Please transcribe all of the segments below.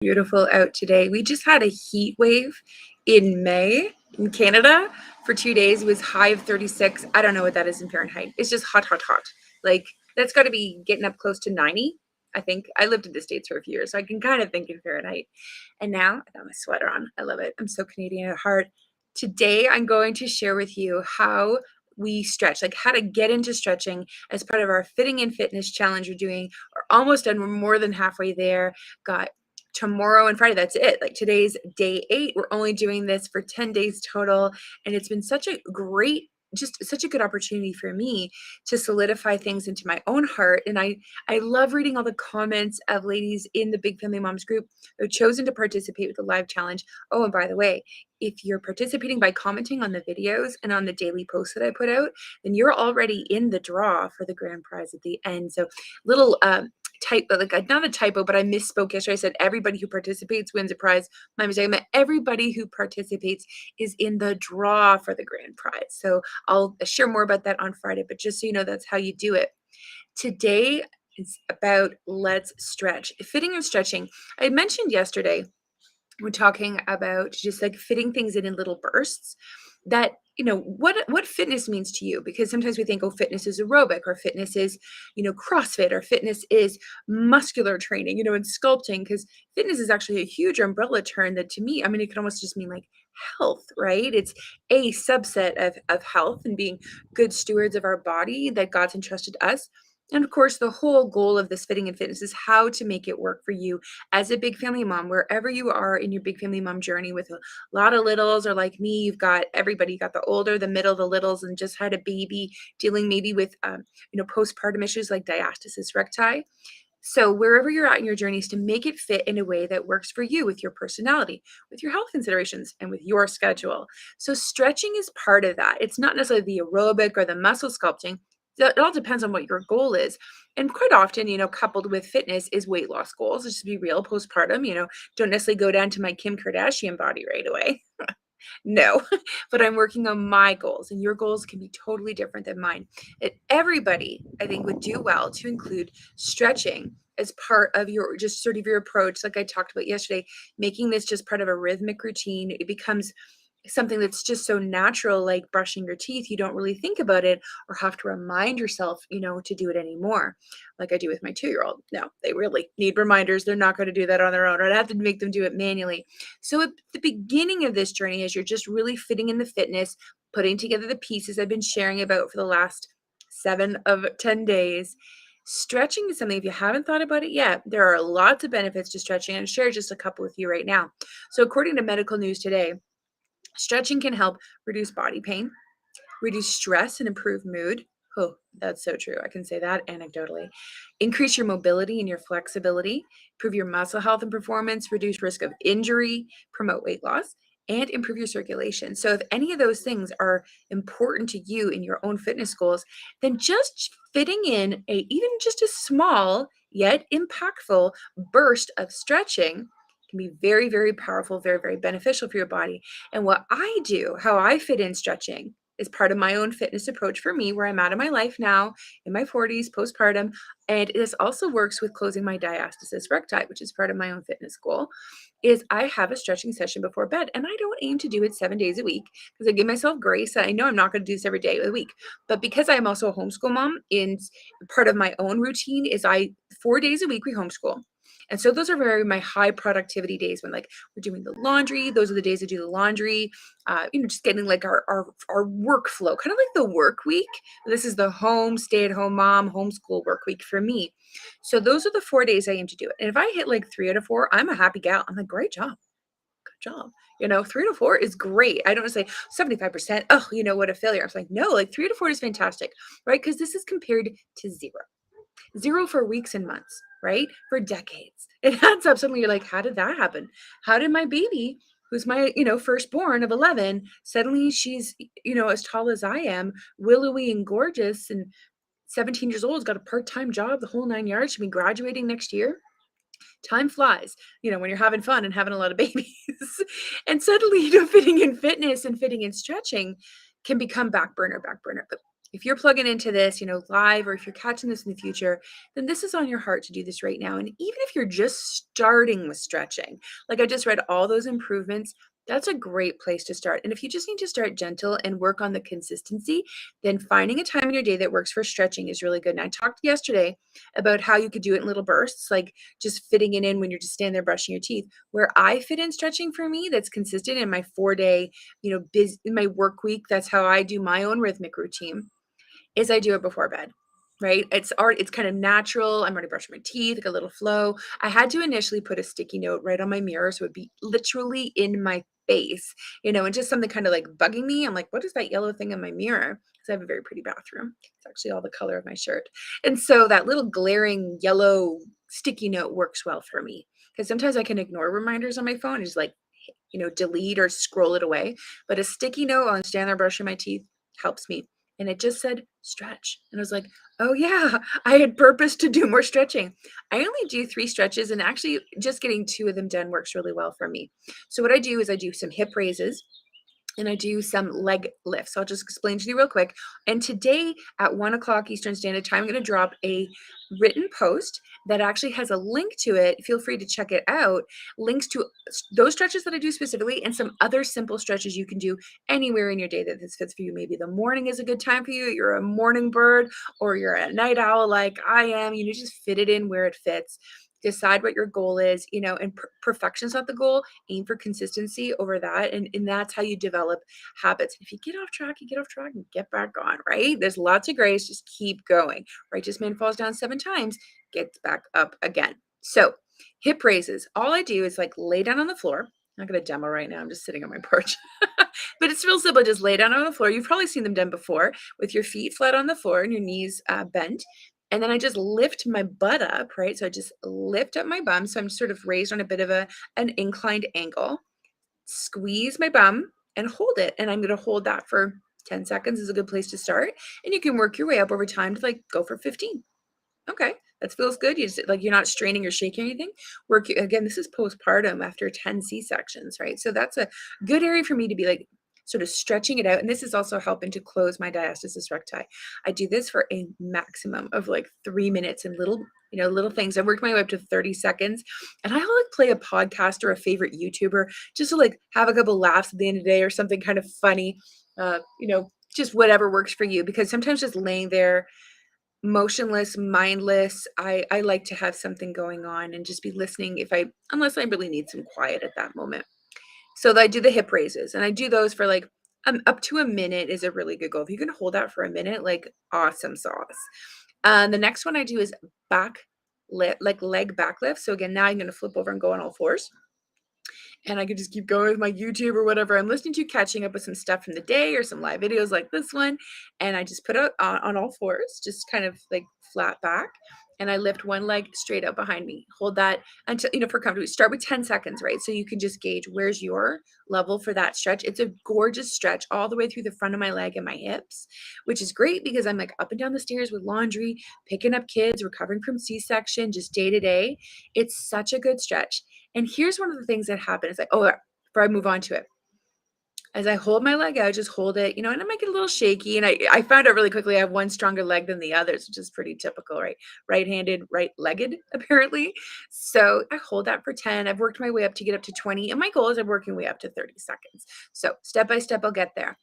Beautiful out today. We just had a heat wave in May in Canada for 2 days. It was high of 36. I don't know what that is in Fahrenheit. It's just hot, hot, hot. Like that's got to be getting up close to 90. I think I lived in the States for a few years, so I can kind of think in Fahrenheit. And now I got my sweater on. I love it. I'm so Canadian at heart. Today, I'm going to share with you how we stretch, like how to get into stretching as part of our Fitting in Fitness challenge we're doing. We're almost done. We're more than halfway there. Got tomorrow and Friday. That's it. Like today's day 8. We're only doing this for 10 days total. And it's been such a great, just such a good opportunity for me to solidify things into my own heart. And I love reading all the comments of ladies in the Big Family Moms group who have chosen to participate with the live challenge. Oh, and by the way, if you're participating by commenting on the videos and on the daily posts that I put out, then you're already in the draw for the grand prize at the end. So little typo, like not a typo, but I misspoke yesterday. I said everybody who participates wins a prize. My mistake. I meant everybody who participates is in the draw for the grand prize. So I'll share more about that on Friday, but just so you know, that's how you do it. Today is about let's stretch. Fitting and stretching. I mentioned yesterday we're talking about just like fitting things in little bursts that what fitness means to you, because sometimes we think, oh, fitness is aerobic, or fitness is CrossFit, or fitness is muscular training, and sculpting, because fitness is actually a huge umbrella term that, to me, I mean, it could almost just mean like health, right? It's a subset of health and being good stewards of our body that God's entrusted us. And of course, the whole goal of this Fitting in Fitness is how to make it work for you as a big family mom, wherever you are in your big family mom journey with a lot of littles, or like me, you've got everybody, you got the older, the middle, the littles, and just had a baby, dealing maybe with, postpartum issues like diastasis recti. So wherever you're at in your journey is to make it fit in a way that works for you, with your personality, with your health considerations, and with your schedule. So stretching is part of that. It's not necessarily the aerobic or the muscle sculpting. It all depends on what your goal is. And quite often, coupled with fitness is weight loss goals. Let's just be real, postpartum, don't necessarily go down to my Kim Kardashian body right away. No, but I'm working on my goals, and your goals can be totally different than mine. And everybody, I think, would do well to include stretching as part of your, just sort of your approach, like I talked about yesterday, making this just part of a rhythmic routine. It becomes something that's just so natural, like brushing your teeth. You don't really think about it or have to remind yourself, to do it anymore, like I do with my 2-year-old. No, they really need reminders. They're not going to do that on their own. I'd have to make them do it manually. So at the beginning of this journey, as you're just really fitting in the fitness, putting together the pieces I've been sharing about for the last 7 of 10 days, stretching is something, if you haven't thought about it yet, there are lots of benefits to stretching, and I'll share just a couple with you right now. So according to Medical News Today, stretching can help reduce body pain, reduce stress, and improve mood. Oh, that's so true. I can say that anecdotally. Increase your mobility and your flexibility, improve your muscle health and performance, reduce risk of injury, promote weight loss, and improve your circulation. So if any of those things are important to you in your own fitness goals, then just fitting in even just a small yet impactful burst of stretching can be very, very powerful, very, very beneficial for your body. And what I do, how I fit in stretching, is part of my own fitness approach for me, where I'm at in my life now, in my 40s, postpartum. And this also works with closing my diastasis recti, which is part of my own fitness goal, is I have a stretching session before bed. And I don't aim to do it 7 days a week, because I give myself grace. I know I'm not going to do this every day of the week. But because I'm also a homeschool mom, in part of my own routine is 4 days a week we homeschool. And so those are very my high productivity days, when like we're doing the laundry. Those are the days I do the laundry. Just getting like our workflow, kind of like the work week. This is the stay-at-home mom homeschool work week for me. So those are the 4 days I aim to do it. And if I hit like 3 out of 4, I'm a happy gal. I'm like, great job. Good job. 3 to 4 is great. I don't say 75%. Oh, what a failure. I was like, no, like 3 to 4 is fantastic, right? Because this is compared to 0 for weeks and months, right? For decades. It adds up. Suddenly you're like, how did that happen? How did my baby, who's my, firstborn of 11, suddenly she's, as tall as I am, willowy and gorgeous, and 17 years old, has got a part-time job, the whole 9 yards. She'll be graduating next year. Time flies, when you're having fun and having a lot of babies. And suddenly, fitting in fitness and fitting in stretching can become back burner. But if you're plugging into this, live, or if you're catching this in the future, then this is on your heart to do this right now. And even if you're just starting with stretching, like I just read all those improvements, that's a great place to start. And if you just need to start gentle and work on the consistency, then finding a time in your day that works for stretching is really good. And I talked yesterday about how you could do it in little bursts, like just fitting it in when you're just standing there brushing your teeth. Where I fit in stretching for me, that's consistent in my 4-day, in my work week. That's how I do my own rhythmic routine is I do it before bed, right? It's kind of natural. I'm already brushing my teeth, like a little flow. I had to initially put a sticky note right on my mirror so it would be literally in my face, and just something kind of like bugging me. I'm like, what is that yellow thing in my mirror? Because I have a very pretty bathroom. It's actually all the color of my shirt. And so that little glaring yellow sticky note works well for me because sometimes I can ignore reminders on my phone and just like, delete or scroll it away. But a sticky note while I'm standing there brushing my teeth helps me. And it just said stretch. And I was like, oh yeah, I had purpose to do more stretching. I only do 3 stretches, and actually just getting 2 of them done works really well for me. So what I do is I do some hip raises and I do some leg lifts. So I'll just explain to you real quick. And today at 1 o'clock Eastern Standard Time, I'm going to drop a written post that actually has a link to it. Feel free to check it out. Links to those stretches that I do specifically and some other simple stretches you can do anywhere in your day that this fits for you. Maybe the morning is a good time for you. You're a morning bird or you're a night owl like I am. Just fit it in where it fits. Decide what your goal is, and perfection's not the goal. Aim for consistency over that. And that's how you develop habits. If you get off track, you get off track and get back on, right? There's lots of grace. Just keep going. Righteous man falls down 7 times, gets back up again. So hip raises. All I do is like lay down on the floor. I'm not going to demo right now. I'm just sitting on my porch. But it's real simple. Just lay down on the floor. You've probably seen them done before with your feet flat on the floor and your knees bent. And then I just lift my butt up, right? So I just lift up my bum. So I'm sort of raised on a bit of an inclined angle. Squeeze my bum and hold it. And I'm going to hold that for 10 seconds is a good place to start. And you can work your way up over time to like go for 15. Okay, that feels good. You're not straining or shaking anything. Work again. This is postpartum after 10 C-sections, right? So that's a good area for me to be like sort of stretching it out. And this is also helping to close my diastasis recti. I do this for a maximum of like 3 minutes and little things. I worked my way up to 30 seconds, and I will like play a podcast or a favorite YouTuber just to like have a couple laughs at the end of the day or something kind of funny. Just whatever works for you, because sometimes just laying there motionless, mindless, I like to have something going on and just be listening unless I really need some quiet at that moment. So I do the hip raises, and I do those for like up to a minute is a really good goal. If you can hold that for a minute, like awesome sauce. The next one I do is leg back lift. So again, now I'm going to flip over and go on all fours. And I could just keep going with my YouTube or whatever I'm listening to, catching up with some stuff from the day or some live videos like this one. And I just put it on all fours, just kind of like flat back. And I lift one leg straight up behind me. Hold that until, for comfortable. Start with 10 seconds, right? So you can just gauge where's your level for that stretch. It's a gorgeous stretch all the way through the front of my leg and my hips, which is great because I'm like up and down the stairs with laundry, picking up kids, recovering from C-section, just day to day. It's such a good stretch. And here's one of the things that happen is like, before I move on to it, as I hold my leg out, just hold it, and I might get a little shaky. And I found out really quickly I have one stronger leg than the others, which is pretty typical, right? Right-handed, right-legged, apparently. So I hold that for 10. I've worked my way up to get up to 20. And my goal is I'm working way up to 30 seconds. So step by step, I'll get there.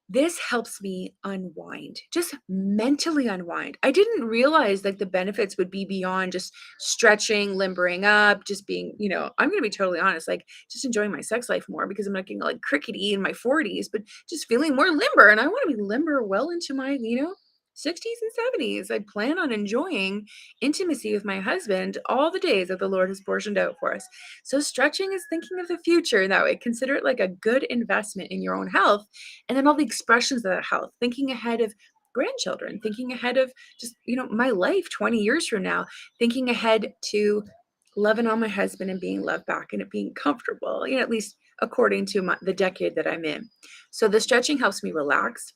This helps me unwind, just mentally unwind. I didn't realize like the benefits would be beyond just stretching, limbering up, just being, I'm going to be totally honest, like just enjoying my sex life more because I'm not getting like crickety in my 40s, but just feeling more limber. And I want to be limber well into my, 60s and 70s. I plan on enjoying intimacy with my husband all the days that the Lord has portioned out for us. So stretching is thinking of the future in that way. Consider it like a good investment in your own health. And then all the expressions of that health, thinking ahead of grandchildren, thinking ahead of just, my life 20 years from now, thinking ahead to loving on my husband and being loved back and it being comfortable, at least according to the decade that I'm in. So the stretching helps me relax.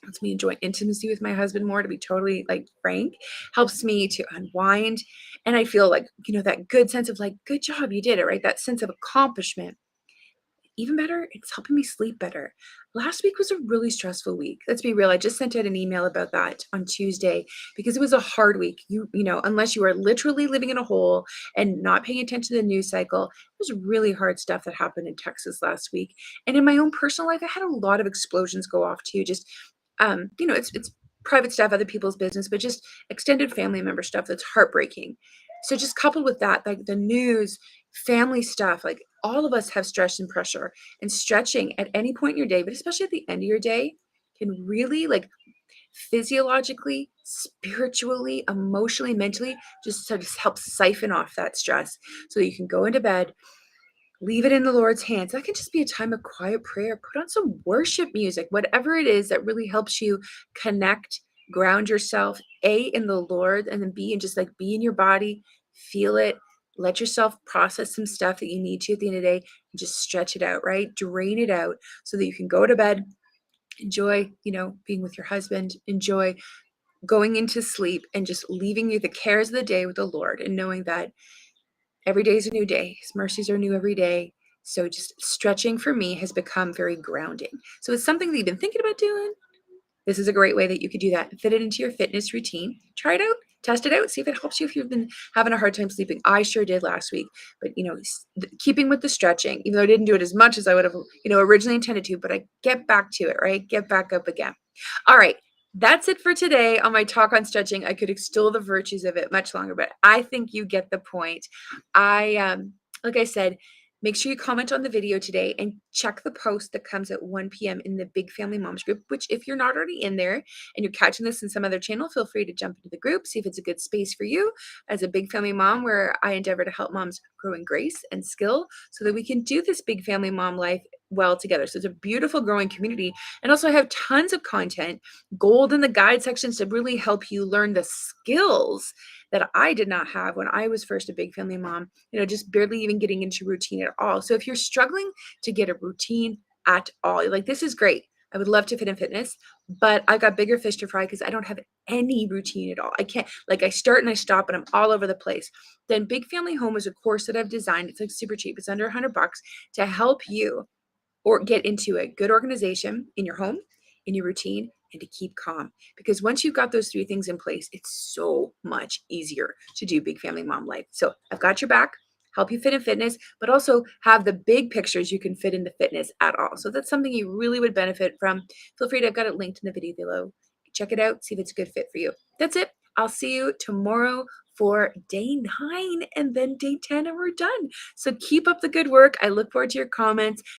Helps me enjoy intimacy with my husband more, to be totally like frank, helps me to unwind. And I feel like, that good sense of like, good job, you did it, right? That sense of accomplishment. even better, it's helping me sleep better. Last week was a really stressful week. Let's be real. I just sent out an email about that on Tuesday because it was a hard week. Unless you are literally living in a hole and not paying attention to the news cycle, there's really hard stuff that happened in Texas last week. And in my own personal life, I had a lot of explosions go off too. Just it's private stuff, other people's business, but just extended family member stuff that's heartbreaking. So just coupled with that, like the news, family stuff, like all of us have stress and pressure, and stretching at any point in your day, but especially at the end of your day, can really like physiologically, spiritually, emotionally, mentally, just sort of help siphon off that stress so that you can go into bed, leave it in the Lord's hands. That can just be a time of quiet prayer. Put on some worship music, whatever it is that really helps you connect, ground yourself, A, in the Lord, and then B, and just like be in your body, feel it, let yourself process some stuff that you need to at the end of the day, and just stretch it out, right? Drain it out so that you can go to bed, enjoy, being with your husband, enjoy going into sleep, and just leaving you the cares of the day with the Lord, and knowing that every day is a new day. His mercies are new every day. So just stretching for me has become very grounding. So it's something that you've been thinking about doing. This is a great way that you could do that and fit it into your fitness routine. Try it out, test it out, see if it helps you if you've been having a hard time sleeping. I sure did last week, but keeping with the stretching, even though I didn't do it as much as I would have, originally intended to, but I get back to it, right? Get back up again. All right. That's it for today on my talk on stretching. I could extol the virtues of it much longer, but I think you get the point. Like I said, make sure you comment on the video today and check the post that comes at 1 p.m. in the Big Family Moms group, which if you're not already in there and you're catching this in some other channel, feel free to jump into the group, see if it's a good space for you as a big family mom, where I endeavor to help moms grow in grace and skill so that we can do this big family mom life well together. So it's a beautiful growing community. And also I have tons of content, gold in the guide sections to really help you learn the skills that I did not have when I was first a big family mom, just barely even getting into routine at all. So if you're struggling to get a routine at all, like this is great. I would love to fit in fitness, but I got bigger fish to fry because I don't have any routine at all. I can't, like I start and I stop and I'm all over the place. Then Big Family Home is a course that I've designed. It's like super cheap. It's under $100 to help you or get into a good organization in your home, in your routine, and to keep calm. Because once you've got those three things in place, it's so much easier to do big family mom life. So I've got your back, help you fit in fitness, but also have the big pictures you can fit into fitness at all. So that's something you really would benefit from. Feel free to, I've got it linked in the video below. Check it out, see if it's a good fit for you. That's it. I'll see you tomorrow for day 9 and then day 10, and we're done. So keep up the good work. I look forward to your comments.